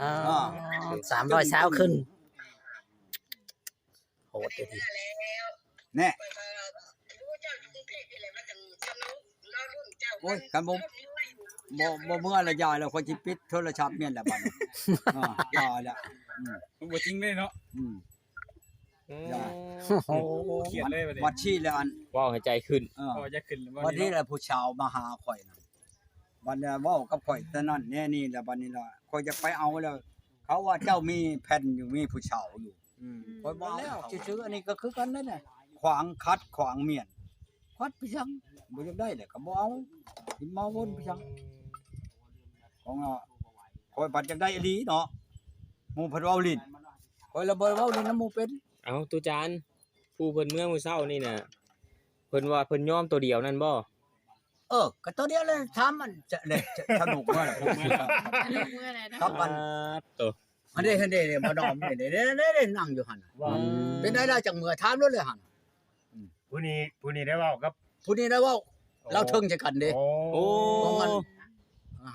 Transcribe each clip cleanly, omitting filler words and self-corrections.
อ๋อ300เช้าขึ้นโหดดีแน่โอ้ยกันบ่เมื่อละยายแล้วค่อยสิปิดโทรศัพท์แม่นแหละบัดนี้ยายแล้วบ่จริงเลยเนาะโอ้เครียดเลยบัดนี้วัดชี้แล้วอัน ว้าวให้ใจขึ้น พอจะขึ้นแล้ว วันนี้แหละผู้ชาวมาหาข่อยน่ะบัดนี้เว้ากับข่อยแต่นั้นแน่นี่แหละบัดนี้ล่ะข่อยจะไปเอาแล้วเขาว่าเจ้ามีแผ่นอยู่มีผู้ชาวอยู่ข่อยบ่เอาแล้วซื่อๆอันนี้ก็คือกันนั่นแหละขวางคัดขวางเมียนคัดไปจังบ่อยากได้แหละก็บ่เอาสิมาวนไปจังของข่อยบัดอยากได้อีหลีเนาะหมู่เพิ่นเว้าลิ้นข่อยละบ่เว้าลิ้นนำหมู่เป็น เอาตุจานผู้เพิ่นเมื่อมื้อเช้านี่น่ะเพิ่นว่าเพิ่นยอมตัวเดียวนั่นบ่ ก็ตัวเดียวเลยถามมันจะเลยสนุกมากผม ลูกเมื่อไรนะ ครับมัน ตัว อันนี้มาดอมนี่ได้นั่งอยู่หั่นเป็นได้จังเมื่อถามรถเลยหั่น ผู้นี้ได้เว้ากับ ผู้นี้ได้ว่าเราเทิงจะกันเด้ โอ้ ของมัน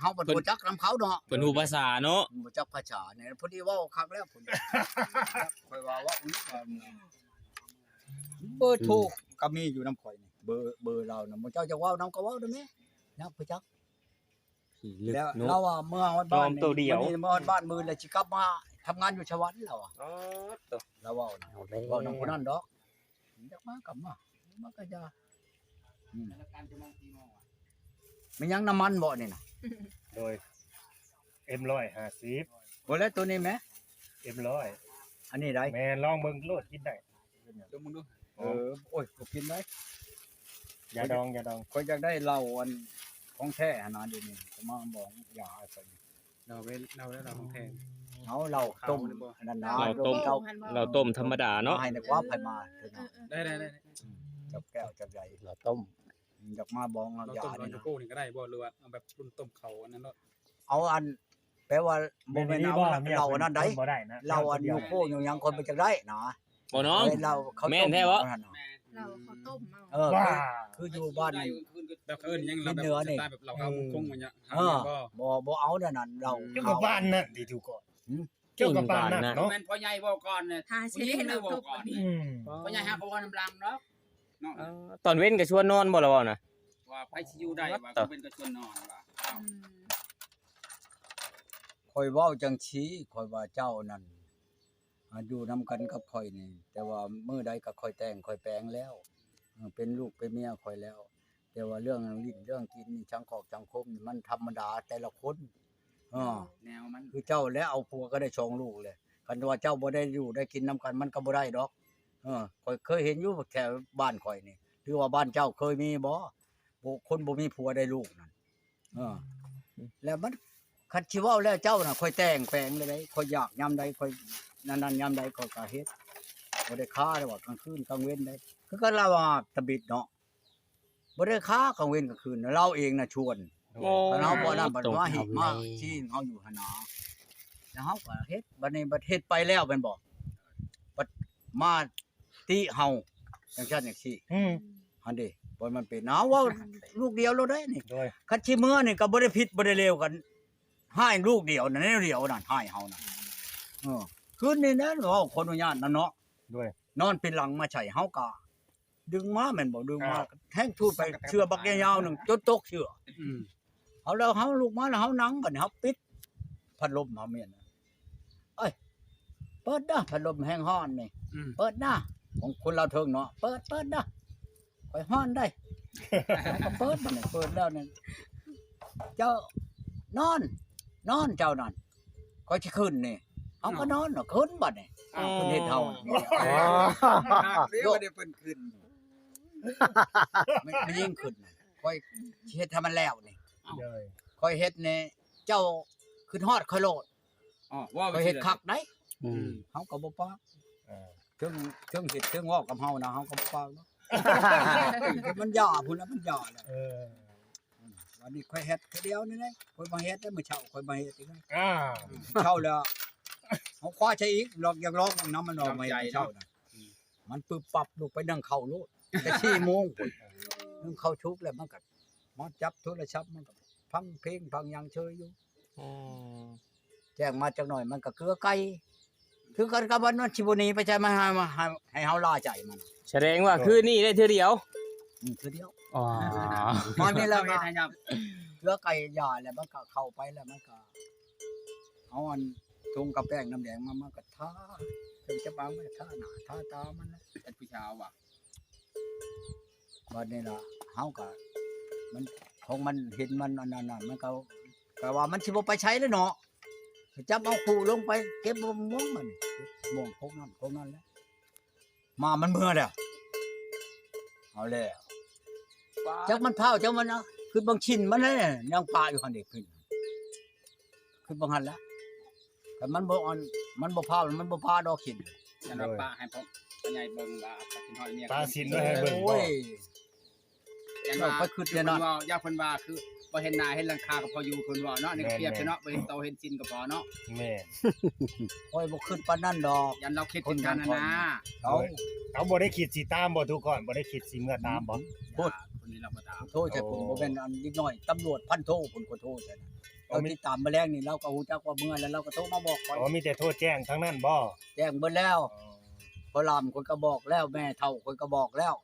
เฮาบ่จักนำเขาเนาะ เพิ่นฮู้ภาษาเนาะ บ่จักภาษาเนี่ยพอดีเว้าคักแล้วพุ่นค่อยว่าเบอร์โทรก็มีอยู่นำข่อยนี่เบอร์เราน่ะบ่เจ้าจะเว้านำก็เว้าได้แม่นักไปจัก ลึก แล้ว เนาะ เราว่าเมื่อวันบ้าน ตัวเดียว เมื่อวันบ้านมือแล้วสิกลับมาทำงานอยู่ชวัดแล้วอ่ะ อ๋อตัว เราเว้านะ เอาเลย เว้านำคนนั้นดอกจักมากลับมามันก็จะมันยังน้ำมันบ่นี่น่ะ โดย M150 บ่แล้วตัวนี้แหม M100 อันนี้ได้ แม่นลองเบิ่งโลดกินได้ ดูมึงดู โอ้ยก็กินได้ อย่าดอง ข่อยอยากได้เหล้าอันของแท้อันนั้นเดี๋ยวนี้ก็มาบอกอย่าให้ข่อย เราแล้วเราของแทน เอาเหล้าต้มอันนั้นนะ เราต้ม เจ้า เราต้มธรรมดาเนาะ ให้ในกว่าไผมาเถอะนะ ได้ จับแก้วจับใหญ่ เราต้ม อยากมาบอกเอา เรา อย่า ต้ม นี่ เรา นะ โก้นี่ก็ได้บ่หรือว่าเอาแบบรุ่นต้มเขาอันนั้นเนาะ เอาอันแปลว่าบ่แม่นเอาเหล้าอันนั้นได้ บ่ได้นะ เหล้าอันอยู่โคอยู่หยังคนบ่จักได้นะ บ่น้อง เหล้าเขา แม่นแท้วะ เราเขาต้มเอา เออ ว่า คืออยู่บ้านนี่ แบบเอิ้นยังเราแบบสไตล์แบบเราเอาคงมันเนี่ย บ่เอาเด้อนั่นเหล้า เจ้ากับบ้านนั่นดีถูกก่อนเจ้ากับบ้านนั่นเนาะ แม่นพ่อใหญ่บอกก่อนเนี่ย ทาเช็ดเราต้มอันนี้ พ่อใหญ่หาพ่อน้ำลังเนาะ ตอนเว้นก็ชวนนอนบ่ล่ะบ่น่ะ ว่าไปสิอยู่ได้ว่าเขาเป็นกระชวนนอนว่า ข่อยเว้าจังชี้ข่อยว่าเจ้านั่นอยู่นํกันกับข่อยนี่แต่ว่ามื้อใดก็ข่อยแต่งข่อยแปลงแล้วเป็นลูกเป็นเมียข่อยแล้ว แต่ว่าเรื่องลิ้นเรื่องกินนี่สังคมนี่มันธรรมดาแต่ละคนแนวมัน คือเจ้าแล้วเอาผัวก็ได้ชองลูกเลยคันว่าเจ้าบ่ได้อยู่ได้กินนํกันมันก็บ่ได้ดอกข่อยเคยเห็นอยู่แถวบ้านข่อยนี่หรือว่าบ้านเจ้าเคยมีบ่คนบ่มีผัวได้ลูกนั่นแล้วมันคันสิเว้าแล้วเจ้าน่ะข่อยแต่งแปลงเลยข่อยอยากยามใดข่อยนั่นยามใดข่อยก็เฮ็ดบ่ได้ค้าได้ว่ากลางคืนกลางเว้นได้คือก็เราว่าตะบิดเนาะบ่ได้ค้ากลางเว้นกลางคืนเราเองน่ะชวน โอ้ เราบ่นำบัดว่าเฮ็ดมาที่เฮาอยู่หั่นน่ะแล้วเฮาก็เฮ็ดบัดนี้บัดเฮ็ดไปแล้วแม่นบ่บัดมาติเฮาจังซั่นจังซี่หั่นเด้บ่มันเป็นเอาว่าลูกเดียวเราได้นี่ โดย คันสิมื้อนี่ก็บ่ได้ผิดบ่ได้เลวกันให้ลูกเดียวนั่นแนวเดียวนั่นให้เฮานั่นคืนนี้นะเว้าขออนุญาตนั่นเนาะ โดย นอนเป็นหลังมาใช้เฮาก็ดึงมาแม่นบ่ดึงมาแทงทูดไปเชือบักยาวๆนึงจนตกเชือเอาแล้วเฮาลุกมาแล้วเฮานั่งบัดนี้เฮาปิดพัดลมเฮาเมียนเอ้ยเปิดนะพัดลมแห้งฮ้อนนี่เปิดนะของคนเราเทิงเนาะเปิดนะค่อยฮ้อนได้ก็เปิดบัดนี้เปิดแล้วนี่เจ้านอนเจ้านั่นค่อยสิขึ้นนี่เฮาก็นอนเนาะขึ้นบัดนี้เพิ่นเฮ็ดเฮา เรียกว่าได้เพิ่นขึ้น ไม่ยิ่งขึ้นค่อยเฮ็ดให้มันแล้วนี่ โดย ค่อยเฮ็ดนี่เจ้าขึ้นฮอดค่อยโลด ว่า ค่อยเฮ็ดคักได้ เฮาก็บ่ปาก อ่า เครื่องเฮ็ดเครื่องเว้ากับเฮานะเฮาก็บ่ปากเนาะมันยาพุ่นน่ะมันยาแล้ว วันนี้ค่อยเฮ็ดคือเดียวนี่แหละค่อยมาเฮ็ดได้มื้อเช้าค่อยมาเฮ็ดอีกนะ เช้าแล้วเฮาคว้าใช้อีกลอกอยากลองน้ำมันออกมาเช้าน่ะมันปึบปับลูกไปนั่งเข้าโลดแต่4 โมงพุ่นนึงเข้าชุกแล้วมันก็มาจับโทรศัพท์มันก็ฟังเพลงฟังหยังเฉยอยู่ แจ้งมาจักหน่อยมันก็เกลือไก่คือกันกับวันชิบุนีไปใช้มาให้เฮาล่าใจมัน แสดงว่าคืนนี้ได้เทื่อเดียว คือเดียว อ๋อ มันนี่แหละ เฮ็ดให้ยับ เกลือไก่ยาแล้วมันก็เข้าไปแล้วมันก็เอาอันทุงกับแป้งน้ำแดงมามันก็ทาถึงจะบางมันทาหน้าทาตามันนะ เป็นผู้ชาวว่ะ วันนี้ล่ะเฮาก็มันของมันเห็นมันอันนั้นน่ะมันก็ว่ามันสิบ่ไปใช้เลยเนาะจับเอาขู่ลงไปเก็บม่วงมันม่วงพกนั่นแล้วมามันเมื่อเด้อเอาแล้วจักมันเผาจักมันคือบางชิ้นมันเลยยังปลาอยู่หั่นเด็กขึ้นคือบางหันแล้วแต่มันบ่อ่อนมันบ่เผามันบ่ปลาดอกชิ้น ยันว่าป้าให้พ่อใหญ่เบิ่งว่ากินฮอดเมีย ปลาสินไว้ให้เบิ่ง โอ้ บ่ ย ยัน เรา ว่า ไปขึ้น เพิ่ เนี่ย น เนาะ ว่าย่าเพิ่นว่าคือบ่เห็นหน้าเห็นหลังคาก็พออยู่เพิ่นว่าเนาะนี่เปรียบเนาะบ่เห็นโตเห็นจินก็พอเนาะ แม่น โอ้ยบ่ขึ้นปานนั้นดอก ยันเราคิดถึงกันนะ เขา เอาบ่ได้คิดสิตามบ่ทุกคนบ่ได้คิดสิเมื่อตามบ่ พูดคนนี้เราบ่ตาม โทษใช่ผมบ่แม่นอันนิดหน่อยตำรวจพันโทผมขอโทษใช่นะเราติดตามมาแล้วนี่เราก็ฮู้จักว่าเมื่อแล้วเราก็โทรมาบอกก่อน อ๋อมีแต่โทษแจ้งทั้งนั้นบ่ แจ้งเบิดแล้วพอลำคนก็บอกแล้วแม่เฒ่าคนก็บอกแล้ว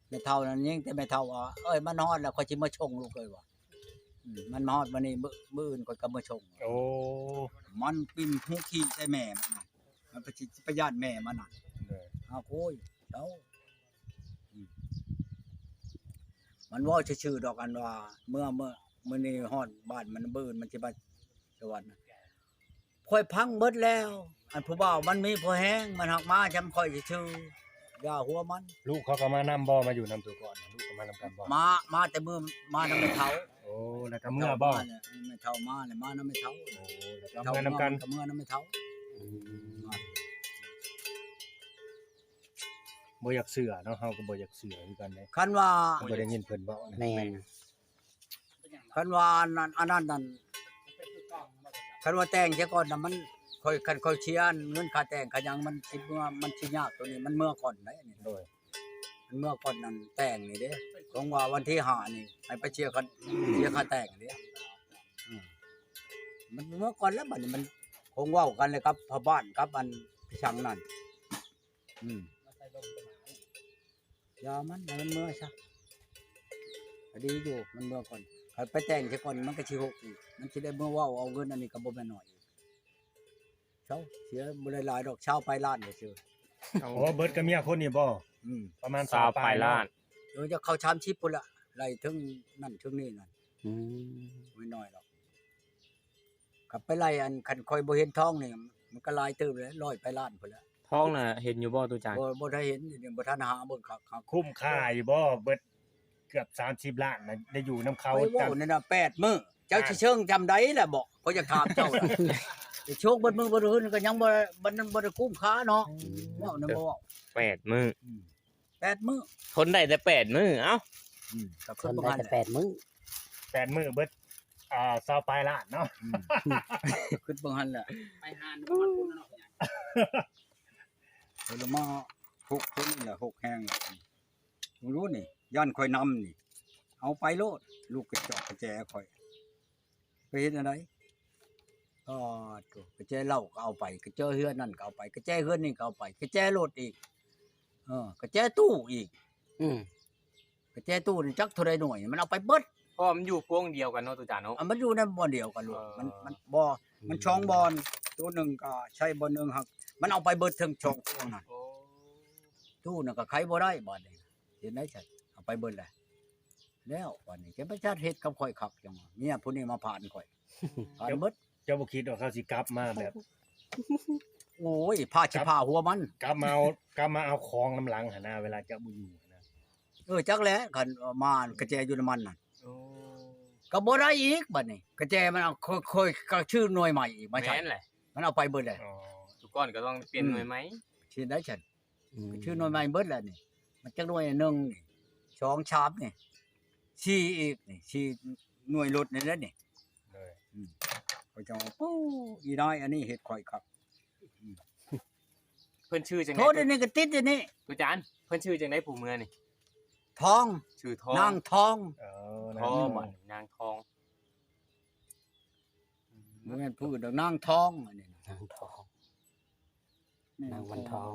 แม่เฒ่านั้นยิ่งแต่แม่เฒ่าว่าเอ้ยมันฮอดแล้วค่อยสิมาชงลูกเอ้ยว่ามันฮอดวันนี้มื้ออื่นก็มาชง โอ้ มันปิ้นหูขี้ใส่แม่มันน่ะมันไปญาติแม่มันน่ะ อ้าวโอ้ยเจ้ามันว่าชื่อๆดอกอันว่าเมื่อนี่ฮอดบ้านมันบื้นมันสิบ้านสวรรค์ค่อยพังเบิดแล้ว อันผู้บ่าวมันมีพอแห้งมันหักมาจำค่อยชื่ออย่าหัวมัน ลูกเขาก็มานำบ่มาอยู่นำทุกคนลูกก็มานำกันบ่ มาแต่มือมานำไม่เท่า โอ้แล้วก็เมื่อบ่ ไม่เท่ามาเลยมานำไม่เท่า โอ้แล้วก็เมื่อนำกัน เมื่อนำไม่เท่า บ่อยากเสือเนาะเฮาก็บ่อยากเสือคือกันเด้ คันว่า บ่ได้ยินเพิ่นเว้านะ แม่น คันว่าอันนั้นคันว่าแต่งเสียก่อนน่ะมันค่อยเชียร์เงินค่าแต่งค่าหยังมันสิเมื่อมันสิยากตัวนี้มันเมื่อก่อนได้อันนี้ โดย มันเมื่อก่อนนั้นแต่งนี่เด้ของว่าวันที่5นี่ให้ไปเชียร์กันเชียร์ค่าแต่งเด้มันเมื่อก่อนแล้วบัดนี้มันคงเว้ากันเลยครับพ่อบ้านครับอันพี่ช่างนั่นยามันให้มันเมื่อซะก็ดีอยู่มันเมื่อก่อนถ้าไปแต่งเสียก่อนมันก็สิ6อีกมันสิได้เมื่อเว้าเอาเงินอันนี้ก็บ่แม่นน้อยอีกเช้าเสียบ่ได้หลายดอกเช้าไปล้านเด้อ โอ้เบิดกับเมียคนนี้บ่ประมาณ สาวปลายล้าน เดี๋ยวจะเข้าชามชิปพุ่นละไล่ถึงนั่นถึงนี่นั่น อืม ไม่น้อยหรอกกลับไปไล่อันคันคอยบ่เห็นท้องนี่มันก็หลายเติบเลย100ไปล้านพุ่นละ ท้องน่ะเห็นอยู่บ่ตุจาน บ่ได้เห็นนี่บ่ทันหาเบิ่งครับ คุ้มค่าอยู่บ่เบิดเกือบ30ล้านนะได้อยู่นํเขา ไปเว้านั่นน่ะ8มื้อเจ้าสิเชิงจำได้แหละบ่เขาจะถามเจ้าล่ะจะโชคเบิดมื้อบ่ได้คืนก็ยังบ่ได้คุ้มค่าเนาะเว้านั่นบ่เว้า 8 มื้อ 8มื้อ ทนได้แต่8 มื้อเอ้า ก็ ค เพิ่น น บ่ ได้ หัน แต่8 มื้อ 8มื้อเบิด20ปลายล้านเนาะ ขึ้นบ่หันแหละ ไปหานบ่มันพุ่นเนาะ เพิ่นมาทุกคนนี่แหละ6แห้งบ่รู้นี่ย่านข่อยนำนี่เอาไปโลดลูกกระจอกกระแจข่อยไปเฮ็ดอันใดตัวกระแจเหล้าก็เอาไปกระแจเฮือนนั่นก็เอาไปกระแจเฮือนนี่ก็เอาไปกระแจรถอีกกระแจตู้อีก อืม กระแจตู้นี่จักเท่าใดหน่วยมันเอาไปเบิด เพราะมันอยู่พวงเดียวกันเนาะตุจานเนาะ มันอยู่ในบ่อนเดียวกันลูกมันบ่มันช่องบอลตัวหนึงก็ใช้บอลนึงหักมันเอาไปเบิดทั้งช่องตัวนั่นตู้น่ะก็ไขบ่ได้บัดนี้เห็นได้ชัดเอาไปเบิดแล้ววันนี้แกประชาเฮ็ดกับข่อยคักจังว่าเมียผู้นี้มาผ่านข่อยผ่านเบิด เจ้าบ่คิดว่าเขาสิกลับมาแบบ โอ้ยผ้าสิผ้าหัวมัน กลับมาเอาของน้ำหลังหั่นนะเวลาเจ้าบ่อยู่นะ จักแหล้วคันมากระแจอยู่น้ำมันน่ะก็บ่ได้อีกบัดนี้กระแจมันเอาค่อยก็ชื่อหน่วยใหม่อีกมาใช่ แม่นแหละ มันเอาไปเบิดเลย อ๋อ ทุกก้อนก็ต้องเปลี่ยนหน่วยไหม ชื่อได้ฉัน อืม ชื่อหน่วยใหม่เบิดแล้วนี่มันจักหน่วยหนึงนี่2ชามนี่4อีกนี่4หน่วยรถนี่แหละนี่ เลย ก็จะว่าปู้อีน้อยอันนี้เฮ็ดข่อยครับ เพิ่นชื่อจัง โทษอันนี้ก็ติดอันนี้ ตุจานเพิ่นชื่อจังได๋ผู้เมืองนี่ ทอง ชื่อทอง นางทอง เออ ทอง นั่น นางทอง บ บ่แม่นผู้อื่นดอกนางทองอันนี้นะ นางทองนางวันทอง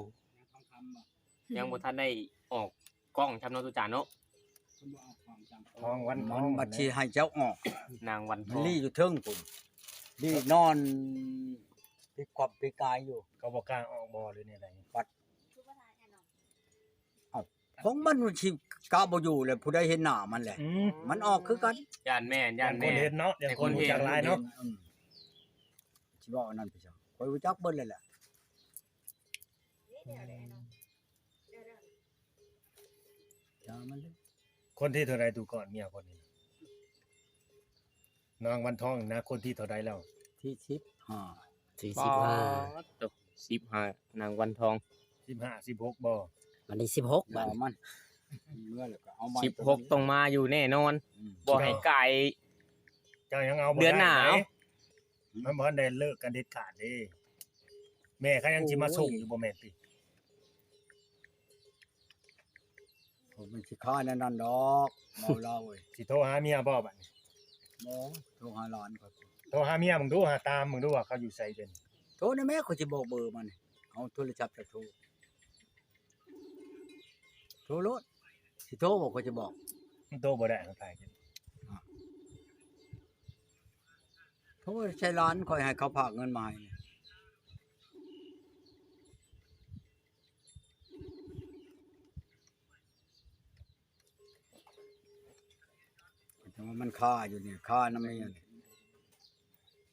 ยังบ่ทันได้ออกกล้องทำเนาะตุจานเนาะ ทองวันท มั อนง บัดสิให้เจ้าออก นางวันท มัน อง ลี่อยู่เทิงพุ่นลี่นอนปีกอบปีกายอยู่ เขาบ่กล้าออกบ่หรือเนี่ยใด ของมันสิกะบ่อยู่เลยผู้ใดเห็นหน้ามันแหละ มันออกคือกัน ย่านแม่ อย่า ย่าง น ค แม่ นเห็นเนาะอย่างคนรู้จักหลายเนาะ สิว่าอันนั้นไปจังข่อยรู้จักเบิดเลยแหละอย่ามันเลย คนที่เท่าใดดูก่อนเมียคนนี้นางวันทองนะคนที่เท่าใดแล้ว ที่15 45 ตก15นางวันทอง 15 16บ่ วันที่16 บ่ บัด มันเมื่อแล้วก็เอามา 16ต้องมาอยู่แน่นอนบ่ให้ไก่ เจ้ายังเอาบ่ เดือนหน้า ได้ เอา มันบ่ทันได้เลิกกันเด็ดขาดเด้แม่เขายังสิมาส่งอยู่บ่แม่นติ ผมมันสิค้านั่นดอกเมาเหล้าเว้ย สิโทรหาเมียบ่บัดนี้ บ่โทรหาหลานก่อน โทรหาเมียมึงดูหาตามมึงดูว่าเขาอยู่ไสเด่น โทรนะแม่เขาสิบอกเบอร์มันเอาโทรศัพท์จะโทรโทรโลดสิโทรบอกเขาจะบอก มึงโตบ่ได้ทางไทย โทรใช้ร้านคอยให้เขาฝากเงินมาให้เนี่ยแต่ว่ามันค่าอยู่นี่ค่าน้ำไม่ยัง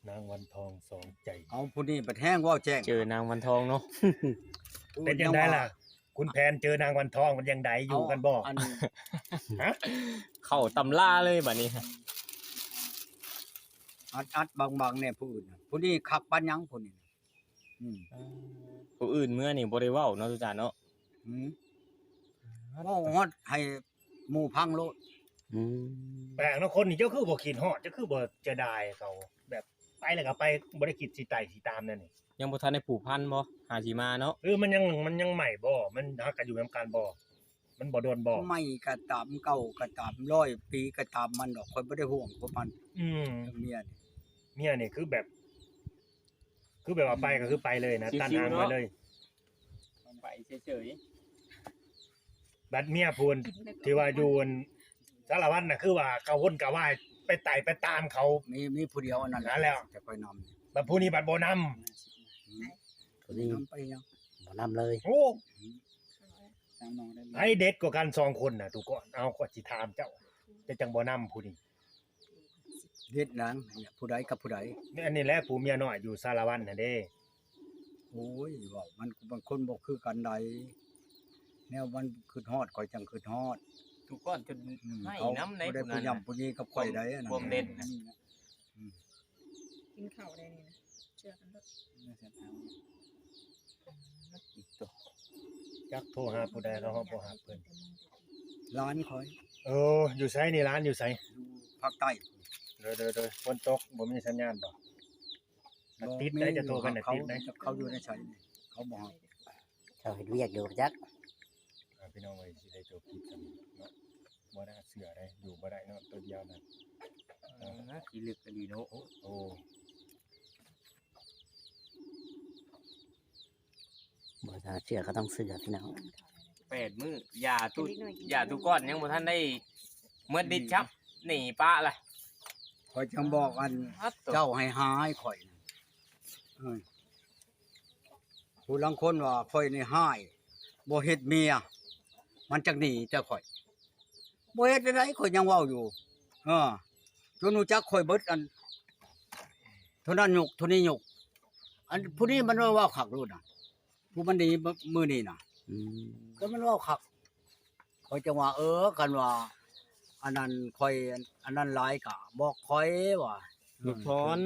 นางวันทองสองใจ เอาผู้นี้บัดแห้งเว่าแจ้ง เจอนางวันทองเนาะ เป็นจังได๋ล่ะ คุณแผนเจอนางวันทองมันยังไดอยู่กันบ่ อัน ฮะ เข้าตำราเลยบัดนี้ อัดบางๆเนี่ยผู้อื่นน่ะผู้นี้คักปันยังผู้นี้อืม ผู้อื่นเมื่อนี่บ่ได้เว้าเนาะตุจานเนาะ อืมเว้าฮอดให้หมู่พังโลด อืม แปลกเนาะคนนี่เจ้าคือบ่คิดฮอดเจ้าคือบ่จะได้เขาแบบไปแล้วก็ไปบ่ได้คิดสิไต่สิตามนั่นนี่ ยังบ่ทันได้ผูกพันบ่หาสิมาเนาะ มันยังใหม่บ่มันฮักกันอยู่นํกันบ่มันบ่โดนบ่ ไม่กระตามเก่ากระตามร้อยปีกระตามมันดอกคนบ่ได้ห่วงพวกมัน อืม เมียนี่ เมียนี่คือแบบว่าไปก็คือไปเลยนะตันทางไปเลย ไปเฉย บัดเมียพูนที่ว่าอยู่สารวัตรน่ะคือว่าเขาวนกะว่ายไปไต่ไปตามเขา มีผู้เดียวอันนั้น นั่นแล้ว จะค่อยนำ บัดผู้นี้บัดบ่นำ ตัวนี้ นำไปยัง บ่นำเลย โอ้ ทางน้องได้ ให้เด็ดกว่ากัน2คนน่ะทุกคนเอาก็สิถามเจ้าจะจังบ่นำผู้นี้ เฮ็ดหนังเนี่ยผู้ใดกับผู้ใด นี่อันนี้แหละผู้เมียน้อยอยู่สารวัตรน่ะเด้ โอ้ยเว้ามันบางคนบ่คือกันใดแนวมันคือฮอดข่อยจังคือฮอด ๆทุกคนจนให้ เขา น้ำใน บ่ได้ ผู้ ผู้ นั้น ยำผู้นี้กับข่อยใดอันนั้น ความเด่นนะ กินข้าวได้นี่นะเชื่อกันเถอะ จักโทรหาผู้ใดเราบ่หาเพิ่น ร้านข่อย อยู่ไสนี่ร้านอยู่ไส อยู่ภาคใต้ เด้อฝนตกบ่มีสัญญาณบ่ติดได้จะโทรกันน่ะติดได้ เขาอยู่ในไสนี่เขาบ่ฮับ เจ้าเฮ็ดเวียกอยู่จัก พี่น้องเอ้ยสิได้จบคลิปกันเนาะบ่ได้เสือได้อยู่บ่ได้เนาะตัวเดียวนั่น ขี้ลึกอลีเนาะ โอ้ บ่ถ้าเชื่อก็ต้องเชื่อพี่น้อง 8มื้อยาทุกก้อนยังบ่ทันได้เมื่อดิดครับหนีป้าล่ะ ข่อยจังบอกอัน เจ้าให้หายข่อยน่ะผู้ลางคนว่าข่อยนี่หายบ่เฮ็ดเมียมันจักหนีแต่ข่อยบ่เฮ็ดได้ข่อยยังเว้าอยู่จนรู้จักข่อยเบิดอันเท่านั้นยกเท่านี้ยกอันผู้นี้มันว่าคักรู้น่ะผู้มันดีมื้อนี้น่ะ อืม ก็มันว่าคักข่อยจังว่ากันว่าอันนั้นข่อยอันนั้นหลายกะบอกข่อยว่า ลูกพร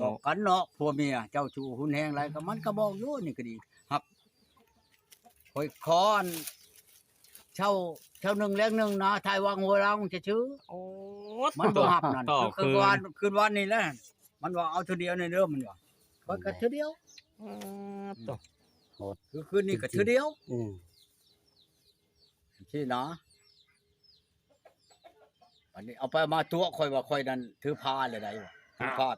บอกกันเนาะผัวเมียเจ้าชู้หุนแหงไรก็มันก็บอกอยู่นี่ก็ดีครับคอยขออันเช่าหนึ่งแรงหนึ่งนะทายวางหัวเราจะชื่อ โอ้ มันบ่ฮับนั่น ต่อ คือคืนวันนี้แหละมันว่าเอาเท่าเดียวในเด้อมันว่าคอยก็เท่าเดียว ต่อ คือคืนนี้ก็เท่าเดียว อืม ที่นะอันนี้เอาไปมาตัวคอยว่าคอยนั้นถือผ้าเลยได้บ่ถือผ้า